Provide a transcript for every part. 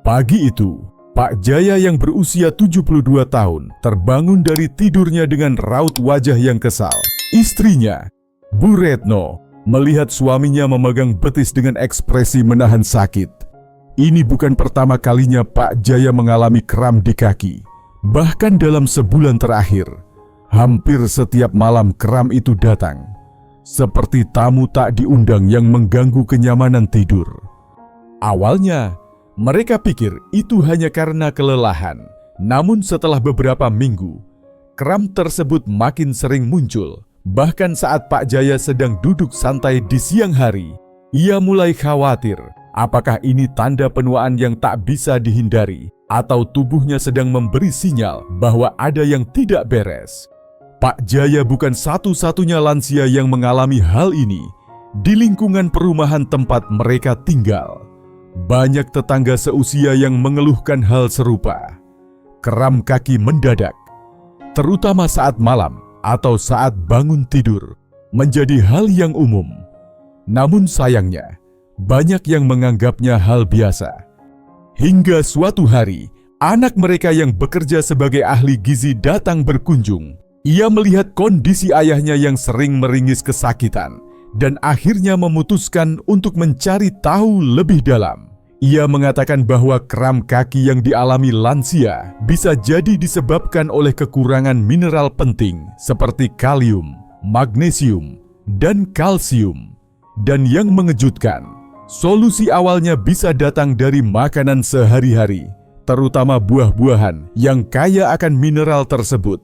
Pagi itu, Pak Jaya yang berusia 72 tahun terbangun dari tidurnya dengan raut wajah yang kesal. Istrinya, Bu Retno, melihat suaminya memegang betis dengan ekspresi menahan sakit. Ini bukan pertama kalinya Pak Jaya mengalami kram di kaki. Bahkan dalam sebulan terakhir, hampir setiap malam kram itu datang. Seperti tamu tak diundang yang mengganggu kenyamanan tidur. Awalnya, mereka pikir itu hanya karena kelelahan. Namun setelah beberapa minggu, kram tersebut makin sering muncul. Bahkan saat Pak Jaya sedang duduk santai di siang hari, ia mulai khawatir apakah ini tanda penuaan yang tak bisa dihindari atau tubuhnya sedang memberi sinyal bahwa ada yang tidak beres. Pak Jaya bukan satu-satunya lansia yang mengalami hal ini di lingkungan perumahan tempat mereka tinggal. Banyak tetangga seusia yang mengeluhkan hal serupa. Kram kaki mendadak, terutama saat malam atau saat bangun tidur, menjadi hal yang umum. Namun sayangnya, banyak yang menganggapnya hal biasa. Hingga suatu hari, anak mereka yang bekerja sebagai ahli gizi datang berkunjung. Ia melihat kondisi ayahnya yang sering meringis kesakitan dan akhirnya memutuskan untuk mencari tahu lebih dalam. Ia mengatakan bahwa kram kaki yang dialami lansia bisa jadi disebabkan oleh kekurangan mineral penting seperti kalium, magnesium, dan kalsium. Dan yang mengejutkan, solusi awalnya bisa datang dari makanan sehari-hari, terutama buah-buahan yang kaya akan mineral tersebut.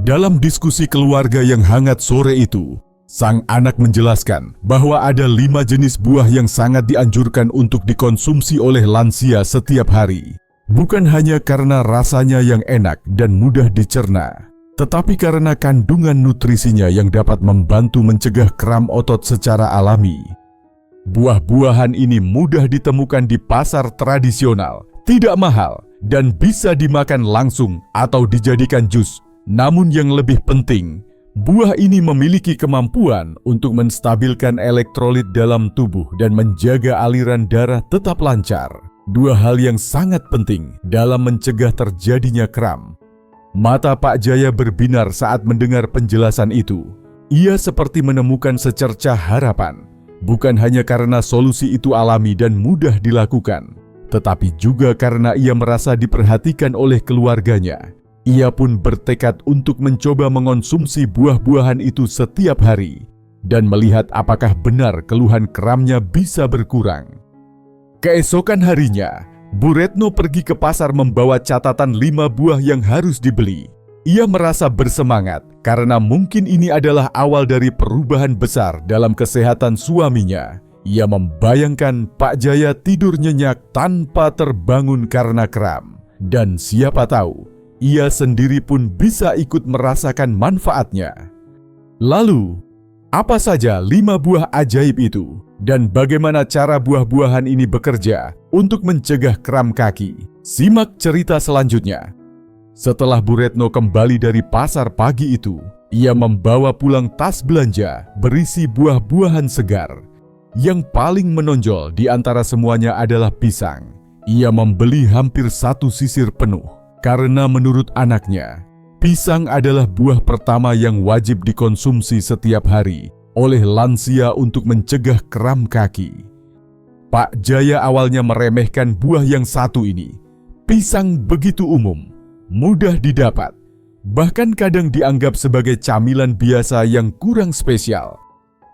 Dalam diskusi keluarga yang hangat sore itu, sang anak menjelaskan bahwa ada 5 jenis buah yang sangat dianjurkan untuk dikonsumsi oleh lansia setiap hari. Bukan hanya karena rasanya yang enak dan mudah dicerna, tetapi karena kandungan nutrisinya yang dapat membantu mencegah kram otot secara alami. Buah-buahan ini mudah ditemukan di pasar tradisional, tidak mahal, dan bisa dimakan langsung atau dijadikan jus. Namun yang lebih penting, buah ini memiliki kemampuan untuk menstabilkan elektrolit dalam tubuh dan menjaga aliran darah tetap lancar. Dua hal yang sangat penting dalam mencegah terjadinya kram. Mata Pak Jaya berbinar saat mendengar penjelasan itu. Ia seperti menemukan secercah harapan, bukan hanya karena solusi itu alami dan mudah dilakukan, tetapi juga karena ia merasa diperhatikan oleh keluarganya. Ia pun bertekad untuk mencoba mengonsumsi buah-buahan itu setiap hari dan melihat apakah benar keluhan kramnya bisa berkurang. Keesokan harinya, Bu Retno pergi ke pasar membawa catatan 5 buah yang harus dibeli. Ia merasa bersemangat karena mungkin ini adalah awal dari perubahan besar dalam kesehatan suaminya. Ia membayangkan Pak Jaya tidur nyenyak tanpa terbangun karena kram. Dan siapa tahu, ia sendiri pun bisa ikut merasakan manfaatnya. Lalu, apa saja 5 buah ajaib itu? Dan bagaimana cara buah-buahan ini bekerja untuk mencegah kram kaki? Simak cerita selanjutnya. Setelah Bu Retno kembali dari pasar pagi itu, ia membawa pulang tas belanja berisi buah-buahan segar. Yang paling menonjol di antara semuanya adalah pisang. Ia membeli hampir 1 sisir penuh. Karena menurut anaknya, pisang adalah buah pertama yang wajib dikonsumsi setiap hari oleh lansia untuk mencegah kram kaki. Pak Jaya awalnya meremehkan buah yang satu ini. Pisang begitu umum, mudah didapat, bahkan kadang dianggap sebagai camilan biasa yang kurang spesial.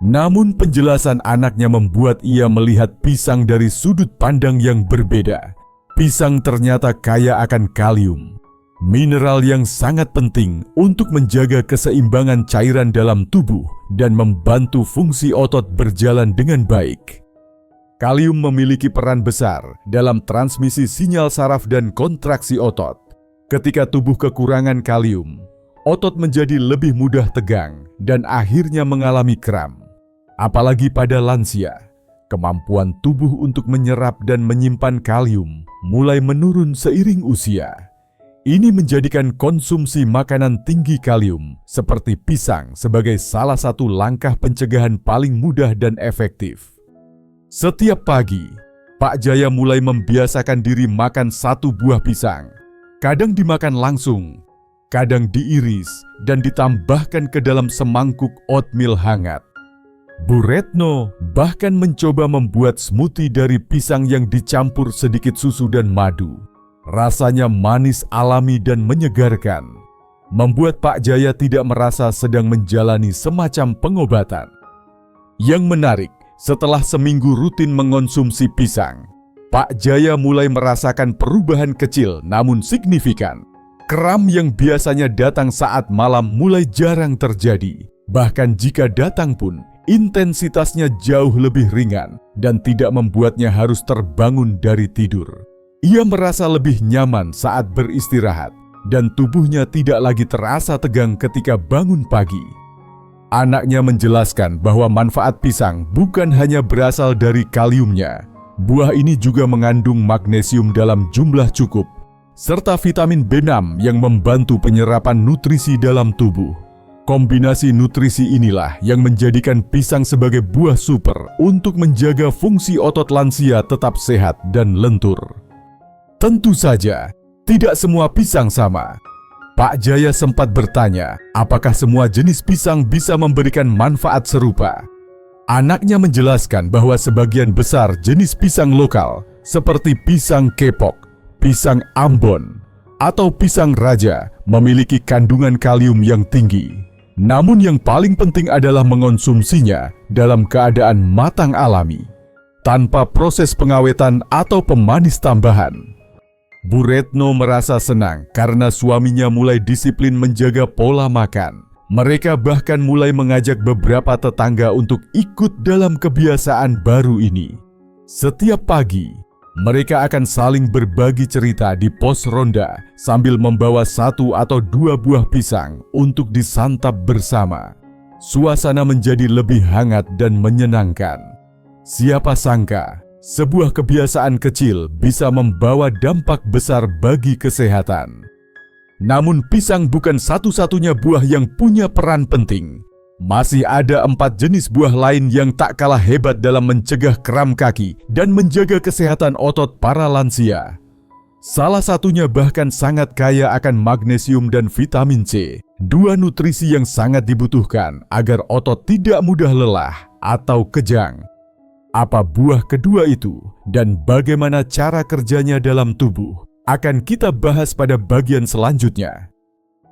Namun penjelasan anaknya membuat ia melihat pisang dari sudut pandang yang berbeda. Pisang ternyata kaya akan kalium, mineral yang sangat penting untuk menjaga keseimbangan cairan dalam tubuh dan membantu fungsi otot berjalan dengan baik. Kalium memiliki peran besar dalam transmisi sinyal saraf dan kontraksi otot. Ketika tubuh kekurangan kalium, otot menjadi lebih mudah tegang dan akhirnya mengalami kram. Apalagi pada lansia, kemampuan tubuh untuk menyerap dan menyimpan kalium mulai menurun seiring usia. Ini menjadikan konsumsi makanan tinggi kalium seperti pisang sebagai salah satu langkah pencegahan paling mudah dan efektif. Setiap pagi, Pak Jaya mulai membiasakan diri makan satu buah pisang. Kadang dimakan langsung, kadang diiris dan ditambahkan ke dalam semangkuk oatmeal hangat. Bu Retno bahkan mencoba membuat smoothie dari pisang yang dicampur sedikit susu dan madu. Rasanya manis alami dan menyegarkan, membuat Pak Jaya tidak merasa sedang menjalani semacam pengobatan. Yang menarik, setelah seminggu rutin mengonsumsi pisang, Pak Jaya mulai merasakan perubahan kecil namun signifikan. Kram yang biasanya datang saat malam mulai jarang terjadi. Bahkan jika datang pun, intensitasnya jauh lebih ringan dan tidak membuatnya harus terbangun dari tidur. Ia merasa lebih nyaman saat beristirahat dan tubuhnya tidak lagi terasa tegang ketika bangun pagi. Anaknya menjelaskan bahwa manfaat pisang bukan hanya berasal dari kaliumnya. Buah ini juga mengandung magnesium dalam jumlah cukup, serta vitamin B6 yang membantu penyerapan nutrisi dalam tubuh. Kombinasi nutrisi inilah yang menjadikan pisang sebagai buah super untuk menjaga fungsi otot lansia tetap sehat dan lentur. Tentu saja, tidak semua pisang sama. Pak Jaya sempat bertanya, apakah semua jenis pisang bisa memberikan manfaat serupa? Anaknya menjelaskan bahwa sebagian besar jenis pisang lokal, seperti pisang kepok, pisang Ambon, atau pisang raja, memiliki kandungan kalium yang tinggi. Namun yang paling penting adalah mengonsumsinya dalam keadaan matang alami, tanpa proses pengawetan atau pemanis tambahan. Bu Retno merasa senang karena suaminya mulai disiplin menjaga pola makan. Mereka bahkan mulai mengajak beberapa tetangga untuk ikut dalam kebiasaan baru ini. Setiap pagi, mereka akan saling berbagi cerita di pos ronda sambil membawa 1 atau 2 buah pisang untuk disantap bersama. Suasana menjadi lebih hangat dan menyenangkan. Siapa sangka, sebuah kebiasaan kecil bisa membawa dampak besar bagi kesehatan. Namun pisang bukan satu-satunya buah yang punya peran penting. Masih ada 4 jenis buah lain yang tak kalah hebat dalam mencegah kram kaki dan menjaga kesehatan otot para lansia. Salah satunya bahkan sangat kaya akan magnesium dan vitamin C, 2 nutrisi yang sangat dibutuhkan agar otot tidak mudah lelah atau kejang. Apa buah kedua itu dan bagaimana cara kerjanya dalam tubuh akan kita bahas pada bagian selanjutnya.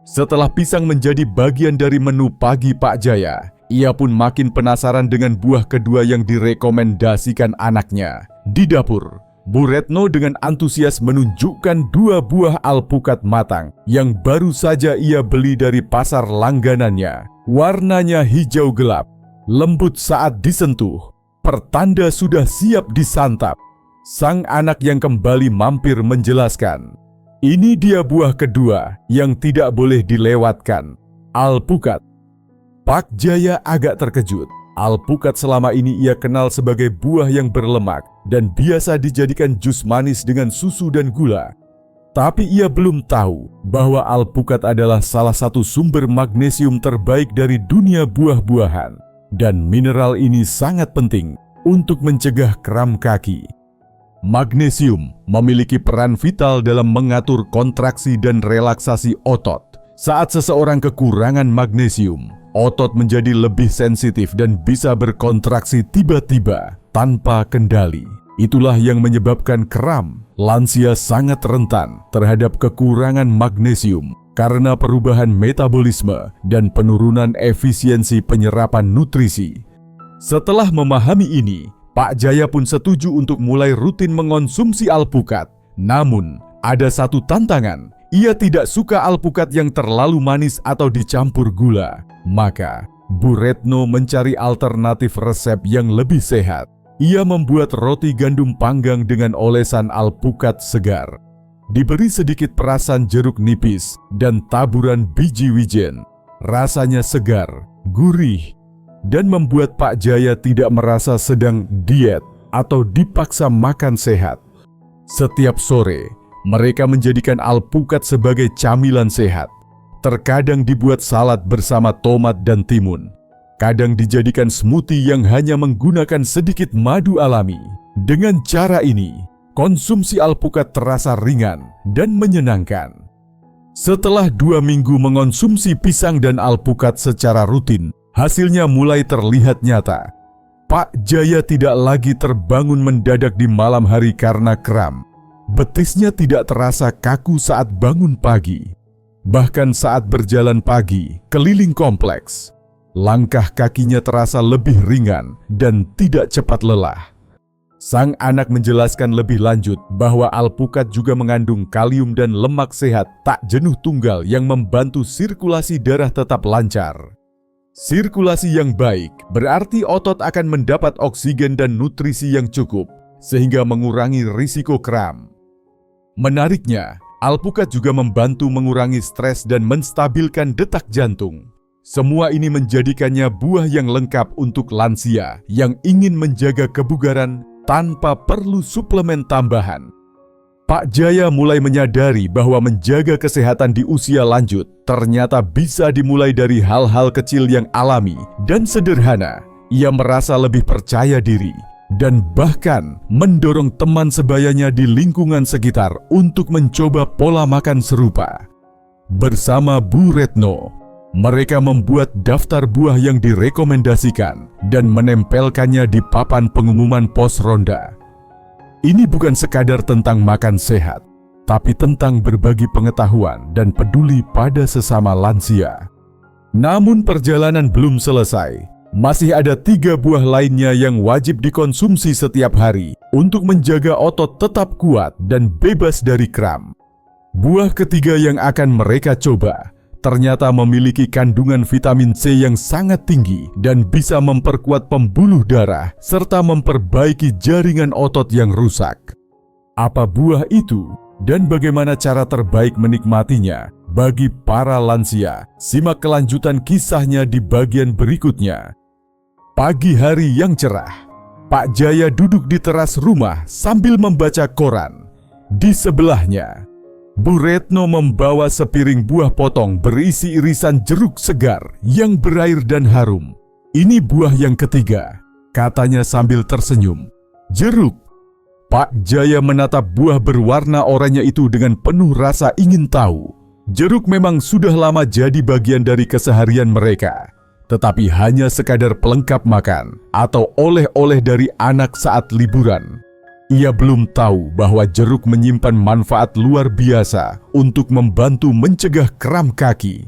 Setelah pisang menjadi bagian dari menu pagi Pak Jaya, ia pun makin penasaran dengan buah kedua yang direkomendasikan anaknya. Di dapur, Bu Retno dengan antusias menunjukkan 2 buah alpukat matang yang baru saja ia beli dari pasar langganannya. Warnanya hijau gelap, lembut saat disentuh, pertanda sudah siap disantap. Sang anak yang kembali mampir menjelaskan, ini dia buah kedua yang tidak boleh dilewatkan, alpukat. Pak Jaya agak terkejut. Alpukat selama ini ia kenal sebagai buah yang berlemak dan biasa dijadikan jus manis dengan susu dan gula. Tapi ia belum tahu bahwa alpukat adalah salah satu sumber magnesium terbaik dari dunia buah-buahan. Dan mineral ini sangat penting untuk mencegah kram kaki. Magnesium memiliki peran vital dalam mengatur kontraksi dan relaksasi otot. Saat seseorang kekurangan magnesium, otot menjadi lebih sensitif dan bisa berkontraksi tiba-tiba tanpa kendali. Itulah yang menyebabkan kram. Lansia sangat rentan terhadap kekurangan magnesium karena perubahan metabolisme dan penurunan efisiensi penyerapan nutrisi. Setelah memahami ini, Pak Jaya pun setuju untuk mulai rutin mengonsumsi alpukat. Namun, ada satu tantangan. Ia tidak suka alpukat yang terlalu manis atau dicampur gula. Maka, Bu Retno mencari alternatif resep yang lebih sehat. Ia membuat roti gandum panggang dengan olesan alpukat segar. Diberi sedikit perasan jeruk nipis dan taburan biji wijen. Rasanya segar, gurih, dan membuat Pak Jaya tidak merasa sedang diet atau dipaksa makan sehat. Setiap sore, mereka menjadikan alpukat sebagai camilan sehat. Terkadang dibuat salad bersama tomat dan timun. Kadang dijadikan smoothie yang hanya menggunakan sedikit madu alami. Dengan cara ini, konsumsi alpukat terasa ringan dan menyenangkan. Setelah 2 minggu mengonsumsi pisang dan alpukat secara rutin, hasilnya mulai terlihat nyata. Pak Jaya tidak lagi terbangun mendadak di malam hari karena kram. Betisnya tidak terasa kaku saat bangun pagi. Bahkan saat berjalan pagi keliling kompleks, langkah kakinya terasa lebih ringan dan tidak cepat lelah. Sang anak menjelaskan lebih lanjut bahwa alpukat juga mengandung kalium dan lemak sehat tak jenuh tunggal yang membantu sirkulasi darah tetap lancar. Sirkulasi yang baik berarti otot akan mendapat oksigen dan nutrisi yang cukup, sehingga mengurangi risiko kram. Menariknya, alpukat juga membantu mengurangi stres dan menstabilkan detak jantung. Semua ini menjadikannya buah yang lengkap untuk lansia yang ingin menjaga kebugaran tanpa perlu suplemen tambahan. Pak Jaya mulai menyadari bahwa menjaga kesehatan di usia lanjut ternyata bisa dimulai dari hal-hal kecil yang alami dan sederhana. Ia merasa lebih percaya diri dan bahkan mendorong teman sebayanya di lingkungan sekitar untuk mencoba pola makan serupa. Bersama Bu Retno, mereka membuat daftar buah yang direkomendasikan dan menempelkannya di papan pengumuman pos ronda. Ini bukan sekadar tentang makan sehat, tapi tentang berbagi pengetahuan dan peduli pada sesama lansia. Namun perjalanan belum selesai. Masih ada 3 buah lainnya yang wajib dikonsumsi setiap hari untuk menjaga otot tetap kuat dan bebas dari kram. Buah ketiga yang akan mereka coba ternyata memiliki kandungan vitamin C yang sangat tinggi dan bisa memperkuat pembuluh darah serta memperbaiki jaringan otot yang rusak. Apa buah itu dan bagaimana cara terbaik menikmatinya bagi para lansia? Simak kelanjutan kisahnya di bagian berikutnya. Pagi hari yang cerah, Pak Jaya duduk di teras rumah sambil membaca koran. Di sebelahnya, Bu Retno membawa sepiring buah potong berisi irisan jeruk segar yang berair dan harum. Ini buah yang ketiga, katanya sambil tersenyum. Jeruk. Pak Jaya menatap buah berwarna oranye itu dengan penuh rasa ingin tahu. Jeruk memang sudah lama jadi bagian dari keseharian mereka, tetapi hanya sekadar pelengkap makan atau oleh-oleh dari anak saat liburan. Ia belum tahu bahwa jeruk menyimpan manfaat luar biasa untuk membantu mencegah kram kaki.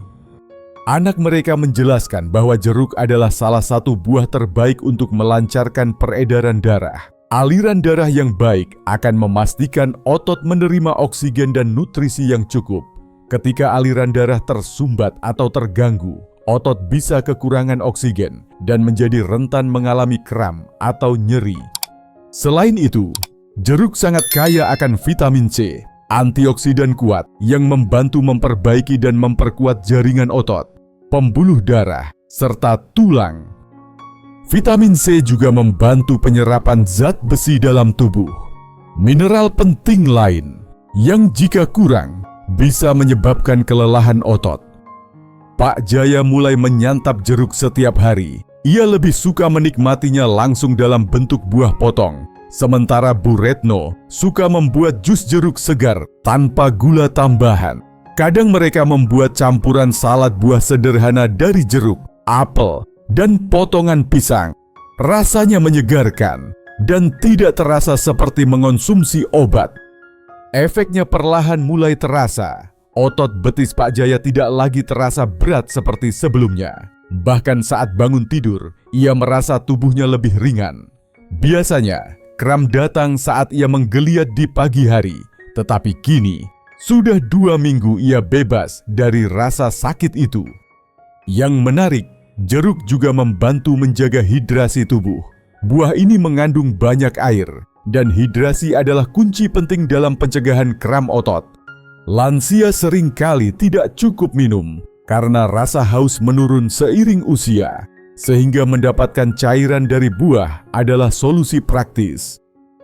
Anak mereka menjelaskan bahwa jeruk adalah salah satu buah terbaik untuk melancarkan peredaran darah. Aliran darah yang baik akan memastikan otot menerima oksigen dan nutrisi yang cukup. Ketika aliran darah tersumbat atau terganggu, otot bisa kekurangan oksigen dan menjadi rentan mengalami kram atau nyeri. Selain itu, jeruk sangat kaya akan vitamin C, antioksidan kuat yang membantu memperbaiki dan memperkuat jaringan otot, pembuluh darah, serta tulang. Vitamin C juga membantu penyerapan zat besi dalam tubuh. Mineral penting lain yang jika kurang bisa menyebabkan kelelahan otot. Pak Jaya mulai menyantap jeruk setiap hari. Ia lebih suka menikmatinya langsung dalam bentuk buah potong. Sementara Bu Retno suka membuat jus jeruk segar tanpa gula tambahan. Kadang mereka membuat campuran salad buah sederhana dari jeruk, apel, dan potongan pisang. Rasanya menyegarkan dan tidak terasa seperti mengonsumsi obat. Efeknya perlahan mulai terasa. Otot betis Pak Jaya tidak lagi terasa berat seperti sebelumnya. Bahkan saat bangun tidur, ia merasa tubuhnya lebih ringan. Biasanya, kram datang saat ia menggeliat di pagi hari. Tetapi kini, sudah 2 minggu ia bebas dari rasa sakit itu. Yang menarik, jeruk juga membantu menjaga hidrasi tubuh. Buah ini mengandung banyak air, dan hidrasi adalah kunci penting dalam pencegahan kram otot. Lansia seringkali tidak cukup minum karena rasa haus menurun seiring usia, sehingga mendapatkan cairan dari buah adalah solusi praktis.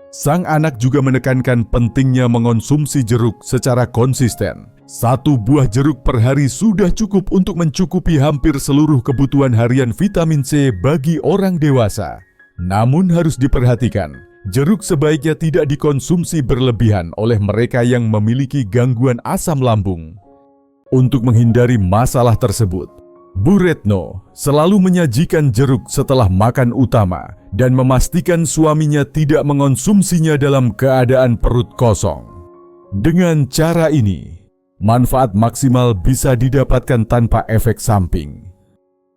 Sang anak juga menekankan pentingnya mengonsumsi jeruk secara konsisten. 1 buah jeruk per hari sudah cukup untuk mencukupi hampir seluruh kebutuhan harian vitamin C bagi orang dewasa. Namun harus diperhatikan, Jeruk sebaiknya tidak dikonsumsi berlebihan oleh mereka yang memiliki gangguan asam lambung. Untuk menghindari masalah tersebut, Bu Retno selalu menyajikan jeruk setelah makan utama dan memastikan suaminya tidak mengonsumsinya dalam keadaan perut kosong. Dengan cara ini, manfaat maksimal bisa didapatkan tanpa efek samping.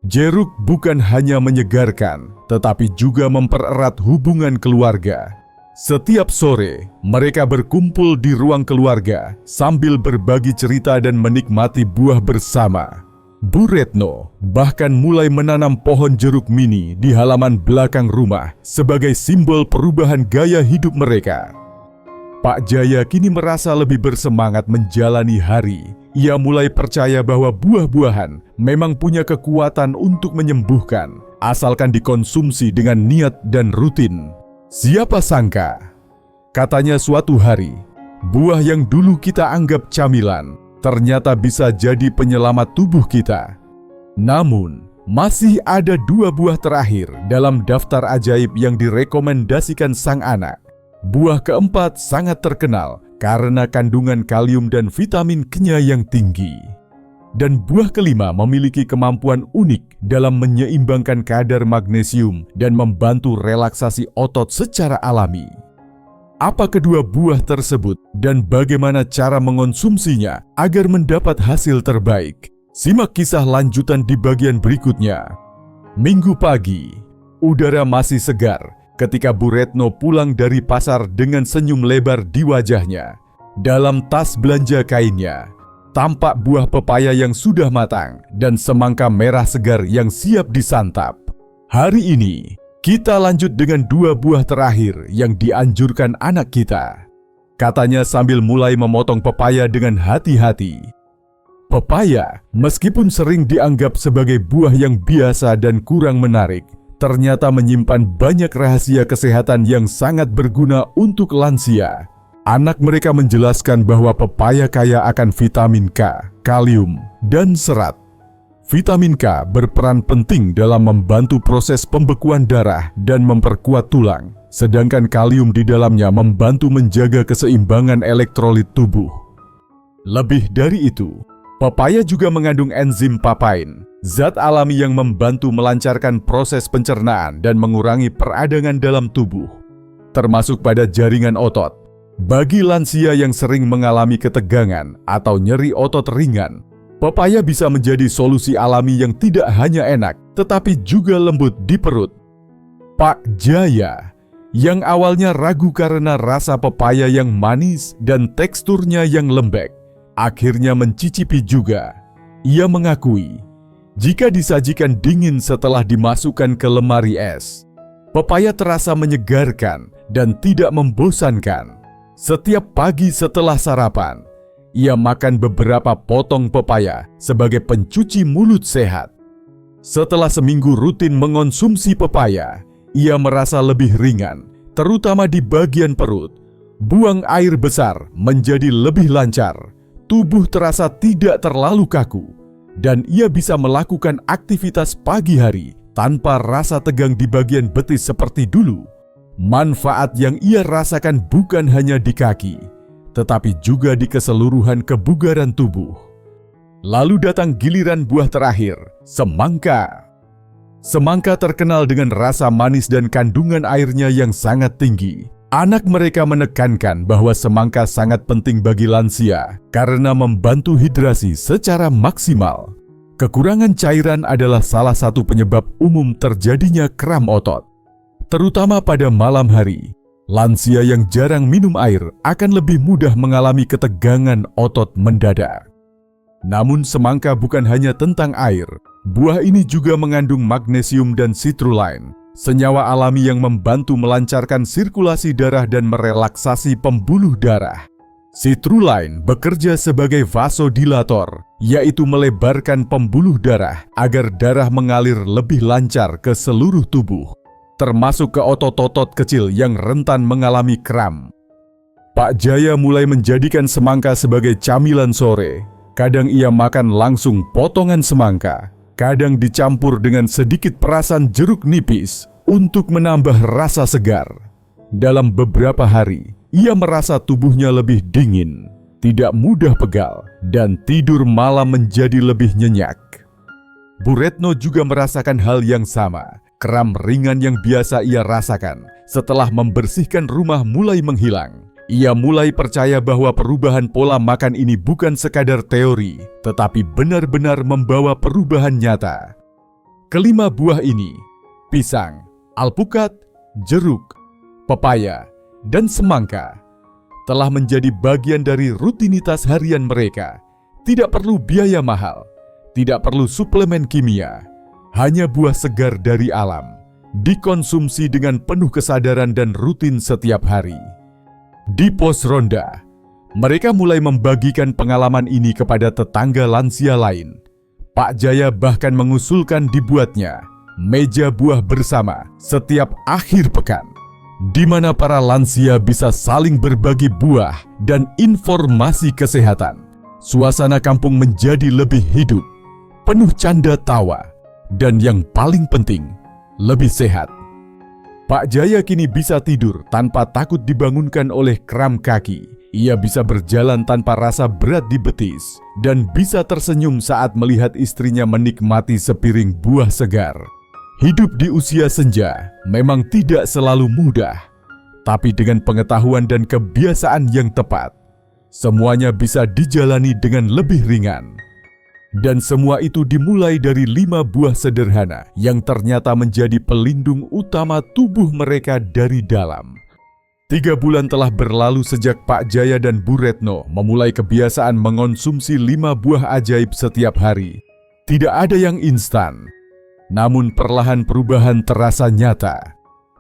Jeruk bukan hanya menyegarkan, tetapi juga mempererat hubungan keluarga. Setiap sore, mereka berkumpul di ruang keluarga sambil berbagi cerita dan menikmati buah bersama. Bu Retno bahkan mulai menanam pohon jeruk mini di halaman belakang rumah sebagai simbol perubahan gaya hidup mereka. Pak Jaya kini merasa lebih bersemangat menjalani hari. Ia mulai percaya bahwa buah-buahan memang punya kekuatan untuk menyembuhkan, asalkan dikonsumsi dengan niat dan rutin. Siapa sangka, katanya suatu hari, buah yang dulu kita anggap camilan ternyata bisa jadi penyelamat tubuh kita. Namun, masih ada 2 buah terakhir dalam daftar ajaib yang direkomendasikan sang anak. Buah keempat sangat terkenal karena kandungan kalium dan vitamin K-nya yang tinggi. Dan buah kelima memiliki kemampuan unik dalam menyeimbangkan kadar magnesium dan membantu relaksasi otot secara alami. Apa kedua buah tersebut dan bagaimana cara mengonsumsinya agar mendapat hasil terbaik? Simak kisah lanjutan di bagian berikutnya. Minggu pagi, udara masih segar ketika Bu Retno pulang dari pasar dengan senyum lebar di wajahnya. Dalam tas belanja kainnya, tampak buah pepaya yang sudah matang dan semangka merah segar yang siap disantap. Hari ini, kita lanjut dengan 2 buah terakhir yang dianjurkan anak kita. Katanya sambil mulai memotong pepaya dengan hati-hati. Pepaya, meskipun sering dianggap sebagai buah yang biasa dan kurang menarik, ternyata menyimpan banyak rahasia kesehatan yang sangat berguna untuk lansia. Anak mereka menjelaskan bahwa pepaya kaya akan vitamin K, kalium, dan serat. Vitamin K berperan penting dalam membantu proses pembekuan darah dan memperkuat tulang, sedangkan kalium di dalamnya membantu menjaga keseimbangan elektrolit tubuh. Lebih dari itu, pepaya juga mengandung enzim papain, zat alami yang membantu melancarkan proses pencernaan dan mengurangi peradangan dalam tubuh, termasuk pada jaringan otot. Bagi lansia yang sering mengalami ketegangan atau nyeri otot ringan, pepaya bisa menjadi solusi alami yang tidak hanya enak, tetapi juga lembut di perut. Pak Jaya, yang awalnya ragu karena rasa pepaya yang manis dan teksturnya yang lembek, akhirnya mencicipi juga. Ia mengakui, jika disajikan dingin setelah dimasukkan ke lemari es, pepaya terasa menyegarkan dan tidak membosankan. Setiap pagi setelah sarapan, ia makan beberapa potong pepaya sebagai pencuci mulut sehat. Setelah seminggu rutin mengonsumsi pepaya, ia merasa lebih ringan, terutama di bagian perut. Buang air besar menjadi lebih lancar, tubuh terasa tidak terlalu kaku, dan ia bisa melakukan aktivitas pagi hari tanpa rasa tegang di bagian betis seperti dulu. Manfaat yang ia rasakan bukan hanya di kaki, tetapi juga di keseluruhan kebugaran tubuh. Lalu datang giliran buah terakhir, semangka. Semangka terkenal dengan rasa manis dan kandungan airnya yang sangat tinggi. Anak mereka menekankan bahwa semangka sangat penting bagi lansia karena membantu hidrasi secara maksimal. Kekurangan cairan adalah salah satu penyebab umum terjadinya kram otot. Terutama pada malam hari, lansia yang jarang minum air akan lebih mudah mengalami ketegangan otot mendadak. Namun semangka bukan hanya tentang air, buah ini juga mengandung magnesium dan citrulline, senyawa alami yang membantu melancarkan sirkulasi darah dan merelaksasi pembuluh darah. Citrulline bekerja sebagai vasodilator, yaitu melebarkan pembuluh darah agar darah mengalir lebih lancar ke seluruh tubuh, termasuk ke otot-otot kecil yang rentan mengalami kram. Pak Jaya mulai menjadikan semangka sebagai camilan sore. Kadang ia makan langsung potongan semangka, kadang dicampur dengan sedikit perasan jeruk nipis untuk menambah rasa segar. Dalam beberapa hari, ia merasa tubuhnya lebih dingin, tidak mudah pegal, dan tidur malam menjadi lebih nyenyak. Bu Retno juga merasakan hal yang sama. Kram ringan yang biasa ia rasakan setelah membersihkan rumah mulai menghilang. Ia mulai percaya bahwa perubahan pola makan ini bukan sekadar teori, tetapi benar-benar membawa perubahan nyata. Kelima buah ini, pisang, alpukat, jeruk, pepaya, dan semangka, telah menjadi bagian dari rutinitas harian mereka. Tidak perlu biaya mahal, tidak perlu suplemen kimia, hanya buah segar dari alam, dikonsumsi dengan penuh kesadaran dan rutin setiap hari. Di pos ronda, mereka mulai membagikan pengalaman ini kepada tetangga lansia lain. Pak Jaya bahkan mengusulkan dibuatnya meja buah bersama setiap akhir pekan, di mana para lansia bisa saling berbagi buah dan informasi kesehatan. Suasana kampung menjadi lebih hidup, penuh canda tawa, dan yang paling penting, lebih sehat. Pak Jaya kini bisa tidur tanpa takut dibangunkan oleh kram kaki. Ia bisa berjalan tanpa rasa berat di betis, dan bisa tersenyum saat melihat istrinya menikmati sepiring buah segar. Hidup di usia senja memang tidak selalu mudah, tapi dengan pengetahuan dan kebiasaan yang tepat, semuanya bisa dijalani dengan lebih ringan. Dan semua itu dimulai dari 5 buah sederhana yang ternyata menjadi pelindung utama tubuh mereka dari dalam. 3 bulan telah berlalu sejak Pak Jaya dan Bu Retno memulai kebiasaan mengonsumsi 5 buah ajaib setiap hari. Tidak ada yang instan, namun perlahan perubahan terasa nyata.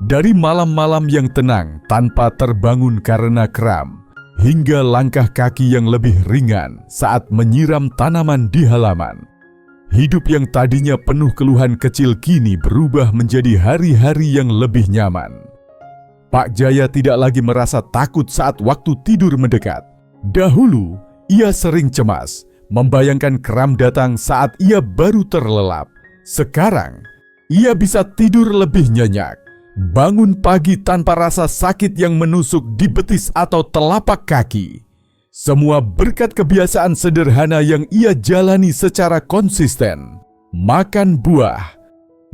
Dari malam-malam yang tenang tanpa terbangun karena kram, hingga langkah kaki yang lebih ringan saat menyiram tanaman di halaman. Hidup yang tadinya penuh keluhan kecil kini berubah menjadi hari-hari yang lebih nyaman. Pak Jaya tidak lagi merasa takut saat waktu tidur mendekat. Dahulu, ia sering cemas, membayangkan kram datang saat ia baru terlelap. Sekarang, ia bisa tidur lebih nyenyak, bangun pagi tanpa rasa sakit yang menusuk di betis atau telapak kaki. Semua berkat kebiasaan sederhana yang ia jalani secara konsisten. Makan buah.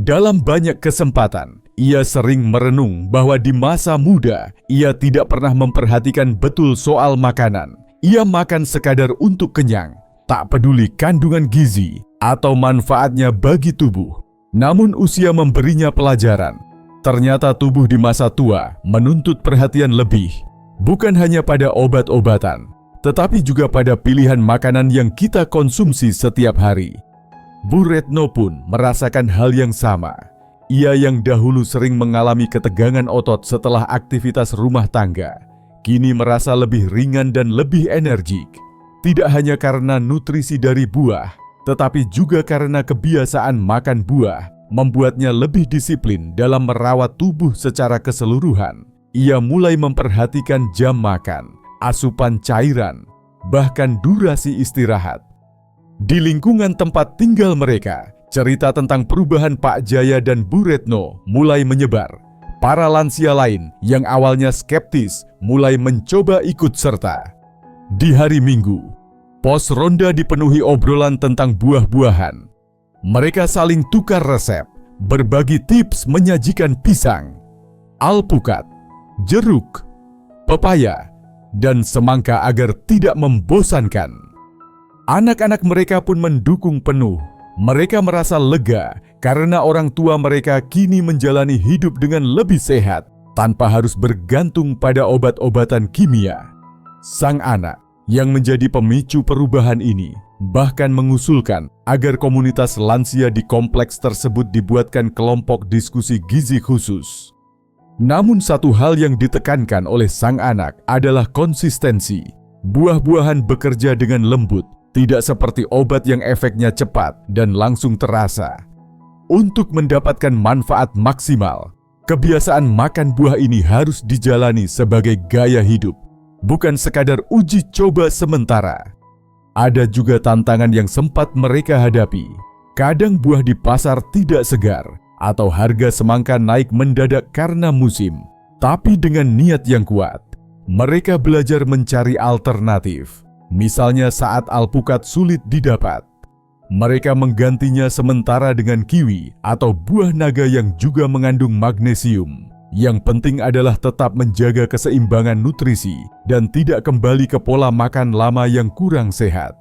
Dalam banyak kesempatan, ia sering merenung bahwa di masa muda, ia tidak pernah memperhatikan betul soal makanan. Ia makan sekadar untuk kenyang, tak peduli kandungan gizi atau manfaatnya bagi tubuh. Namun usia memberinya pelajaran. Ternyata tubuh di masa tua menuntut perhatian lebih, bukan hanya pada obat-obatan, tetapi juga pada pilihan makanan yang kita konsumsi setiap hari. Bu Retno pun merasakan hal yang sama. Ia yang dahulu sering mengalami ketegangan otot setelah aktivitas rumah tangga, kini merasa lebih ringan dan lebih energik. Tidak hanya karena nutrisi dari buah, tetapi juga karena kebiasaan makan buah membuatnya lebih disiplin dalam merawat tubuh secara keseluruhan. Ia mulai memperhatikan jam makan, asupan cairan, bahkan durasi istirahat. Di lingkungan tempat tinggal mereka, cerita tentang perubahan Pak Jaya dan Bu Retno mulai menyebar. Para lansia lain yang awalnya skeptis mulai mencoba ikut serta. Di hari Minggu, pos ronda dipenuhi obrolan tentang buah-buahan. Mereka saling tukar resep, berbagi tips menyajikan pisang, alpukat, jeruk, pepaya, dan semangka agar tidak membosankan. Anak-anak mereka pun mendukung penuh. Mereka merasa lega karena orang tua mereka kini menjalani hidup dengan lebih sehat tanpa harus bergantung pada obat-obatan kimia. Sang anak yang menjadi pemicu perubahan ini bahkan mengusulkan agar komunitas lansia di kompleks tersebut dibuatkan kelompok diskusi gizi khusus. Namun satu hal yang ditekankan oleh sang anak adalah konsistensi. Buah-buahan bekerja dengan lembut, tidak seperti obat yang efeknya cepat dan langsung terasa. Untuk mendapatkan manfaat maksimal, kebiasaan makan buah ini harus dijalani sebagai gaya hidup, bukan sekadar uji coba sementara. Ada juga tantangan yang sempat mereka hadapi. Kadang buah di pasar tidak segar, atau harga semangka naik mendadak karena musim. Tapi dengan niat yang kuat, mereka belajar mencari alternatif. Misalnya saat alpukat sulit didapat, mereka menggantinya sementara dengan kiwi atau buah naga yang juga mengandung magnesium. Yang penting adalah tetap menjaga keseimbangan nutrisi dan tidak kembali ke pola makan lama yang kurang sehat.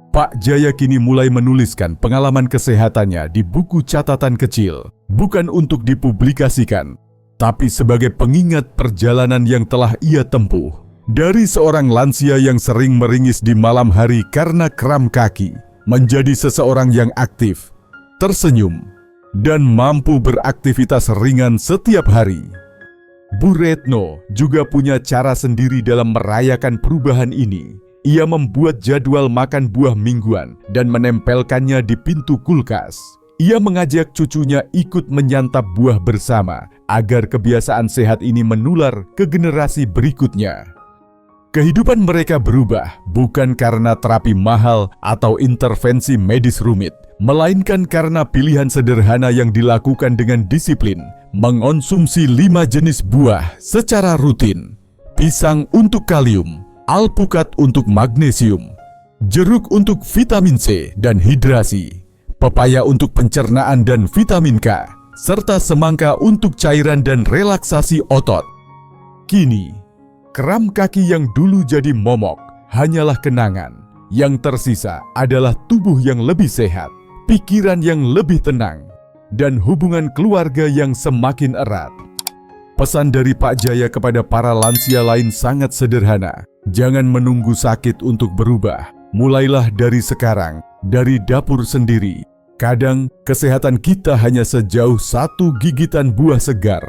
Pak Jaya kini mulai menuliskan pengalaman kesehatannya di buku catatan kecil, bukan untuk dipublikasikan, tapi sebagai pengingat perjalanan yang telah ia tempuh. Dari seorang lansia yang sering meringis di malam hari karena kram kaki, menjadi seseorang yang aktif, tersenyum, dan mampu beraktivitas ringan setiap hari. Bu Retno juga punya cara sendiri dalam merayakan perubahan ini. Ia membuat jadwal makan buah mingguan dan menempelkannya di pintu kulkas. Ia mengajak cucunya ikut menyantap buah bersama agar kebiasaan sehat ini menular ke generasi berikutnya. Kehidupan mereka berubah bukan karena terapi mahal atau intervensi medis rumit, melainkan karena pilihan sederhana yang dilakukan dengan disiplin, mengonsumsi 5 jenis buah secara rutin. Pisang untuk kalium, alpukat untuk magnesium, jeruk untuk vitamin C dan hidrasi, pepaya untuk pencernaan dan vitamin K, serta semangka untuk cairan dan relaksasi otot. Kini, kram kaki yang dulu jadi momok hanyalah kenangan. Yang tersisa adalah tubuh yang lebih sehat, pikiran yang lebih tenang, dan hubungan keluarga yang semakin erat. Pesan dari Pak Jaya kepada para lansia lain sangat sederhana. Jangan menunggu sakit untuk berubah. Mulailah dari sekarang, dari dapur sendiri. Kadang, kesehatan kita hanya sejauh 1 gigitan buah segar